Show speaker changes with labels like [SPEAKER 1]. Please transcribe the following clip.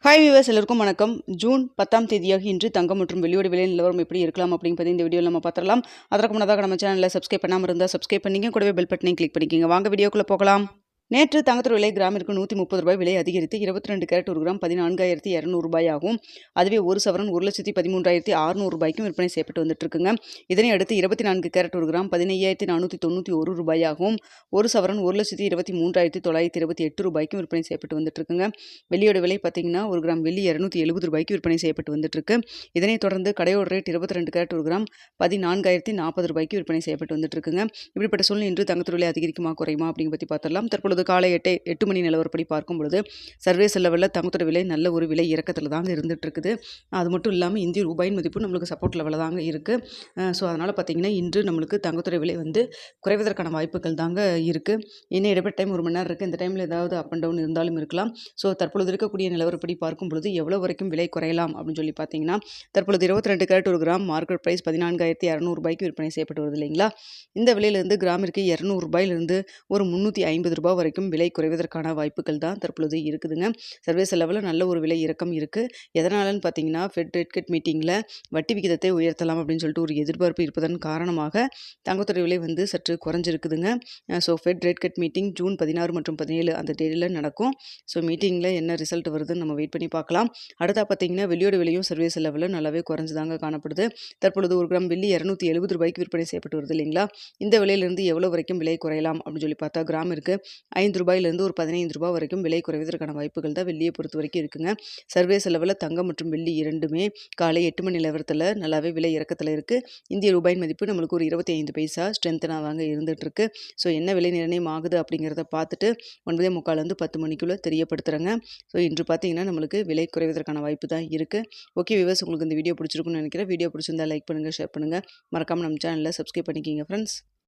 [SPEAKER 1] Hi viewers எல்லாருக்கும் வணக்கம். June 10ஆம் தேதியாக இன்று தங்கம் மற்றும் வெள்ளியோட விலை நிலவரம் எப்படி இருக்கலாம் அப்படிங்கிறது இந்த வீடியோவில் நம்ம பார்த்துடலாம். அதற்கு முன்னதாக நம்ம சேனலில் சப்ஸ்கிரைப் பண்ணாமல் இருந்தால் சப்ஸ்கிரைப் பண்ணிங்க, கூடவே பெல் பட்டனையும் கிளிக் பண்ணிக்கோங்க. வாங்க வீடியோக்குள்ளே போகலாம். நேற்று தங்கத்தோட விலை கிராமிற்கு ₹130 விலை அதிகரித்து 22 கேரட் ஒரு கிராம் 14,200 ஆகும். அதுவே ஒரு சவரன் 1,13,600 விற்பனை செய்யப்பட்டு வந்துட்டு இருக்குங்க. இதனை அடுத்து 24 கேரட் ஒரு கிராம் 15,491 ஆகும். ஒரு சவரன் 1,23,928 விற்பனை செய்யப்பட்டு வந்துட்டு இருக்குங்க. வெள்ளியோட விலை பார்த்தீங்கன்னா ஒரு கிராம் வெள்ளி ₹270 விற்பனை செய்யப்பட்டு வந்துட்டு இருக்கு. இதனைத் தொடர்ந்து கடையோட ரேட் 22 கேரட் ஒரு கிராம் 14,040 விற்பனை செய்யப்பட்டு வந்துட்டு இருக்குங்க. இப்படிப்பட்ட சூழ்நிலை இன்று தங்கத்தோட விலை அதிகரிக்குமா குறையுமா அப்படிங்க பற்றி பார்த்தரலாம். தற்பொழுது காலை 8 மணி நிலவரப்படி பார்க்கும் பொழுது சர்வதேச லெவலில் தங்கத்தோட விலை நல்ல ஒரு விலை இறக்கத்தில் தாங்க இருந்துட்டு இருக்குது. அது மட்டும் இல்லாமல் இந்திய ரூபாயின் மதிப்பு நம்மளுக்கு சப்போர்ட் லெவலில் தாங்க இருக்குது. ஸோ அதனால் பார்த்தீங்கன்னா இன்று நம்மளுக்கு தங்கத்தோட விலை குறைவதற்கான வாய்ப்புகள் தாங்க இருக்குது. இன்னும் இடைப்பட்ட டைம் 1 மணி நேரம் இருக்குது. இந்த டைமில் ஏதாவது அப் அண்ட் டவுன் இருந்தாலும் இருக்கலாம். ஸோ தற்பொழுது இருக்கக்கூடிய நிலவரப்படி பார்க்கும் பொழுது எவ்வளோ வரைக்கும் விலை குறையலாம் அப்படின்னு சொல்லி பார்த்தீங்கன்னா தற்பொழுது 22 கேரட் ஒரு கிராம் மார்க்கெட் ப்ரைஸ் 14,200 விற்பனை செய்யப்பட்டு வருது இல்லைங்களா. இந்த விலையிலிருந்து கிராமிற்கு ₹200 ஒரு ₹350 வரைக்கும் விலை குறைவதற்கான வாய்ப்புகள் தான் தற்பொழுது இருக்குதுங்க. சர்வதேச லெவலில் நல்ல ஒரு விலை இறக்கம் இருக்குது. எதனாலன்னு பார்த்தீங்கன்னா ஃபெட் ரேட் கட் மீட்டிங்கில் வட்டி விகிதத்தை உயர்த்தலாம் அப்படின்னு சொல்லிட்டு ஒரு எதிர்பார்ப்பு இருப்பதன் காரணமாக தங்கத்தோட விலை சற்று குறைஞ்சிருக்குதுங்க. So Fed rate cut meeting June 16 மற்றும் 17 அந்த தேதியில் நடக்கும். ஸோ மீட்டிங்கில் என்ன ரிசல்ட் வருதுன்னு நம்ம வெயிட் பண்ணி பார்க்கலாம். அடுத்தா பார்த்தீங்கன்னா வெள்ளியோட விலையும் சர்வதேச லெவலில் நல்லாவே குறைஞ்சுதாங்க காணப்படுது. தற்பொழுது ஒரு கிராம் வெள்ளி ₹270 விற்பனை செய்யப்பட்டு வருது இல்லைங்களா. இந்த விலையிலிருந்து எவ்வளோ வரைக்கும் விலை குறையலாம் அப்படின்னு சொல்லி பார்த்தா கிராமிற்கு ₹5 ஒரு ₹15 வரைக்கும் விலை குறைவதற்கான வாய்ப்புகள் தான் வெள்ளியை பொறுத்த வரைக்கும் இருக்குங்க. சர்வதேச லெவலில் தங்கம் மற்றும் வெள்ளி இரண்டுமே காலை 8 மணி நிலவரத்தில் நல்லாவே விலை இறக்கத்தில் இருக்குது. இந்திய ரூபாயின் மதிப்பு நம்மளுக்கு ஒரு 25 பைசா ஸ்ட்ரென்த்தனாக தாங்க இருந்துகிட்டு இருக்கு. ஸோ என்ன விலை நிர்ணயம் ஆகுது அப்படிங்கிறத பார்த்துட்டு 9:45 10 மணிக்குள்ளே தெரியப்படுத்துகிறேங்க. ஸோ இன்று பார்த்தீங்கன்னா நம்மளுக்கு விலை குறைவதற்கான வாய்ப்பு தான் இருக்குது. ஓகே வியூவர்ஸ், உங்களுக்கு இந்த வீடியோ பிடிச்சிருக்குன்னு நினைக்கிறேன். வீடியோ பிடிச்சிருந்தா லைக் பண்ணுங்கள், ஷேர் பண்ணுங்கள். மறக்காமல் நம்ம சேனலில் சப்ஸ்கிரைப் பண்ணிக்கிங்க ஃப்ரெண்ட்ஸ்.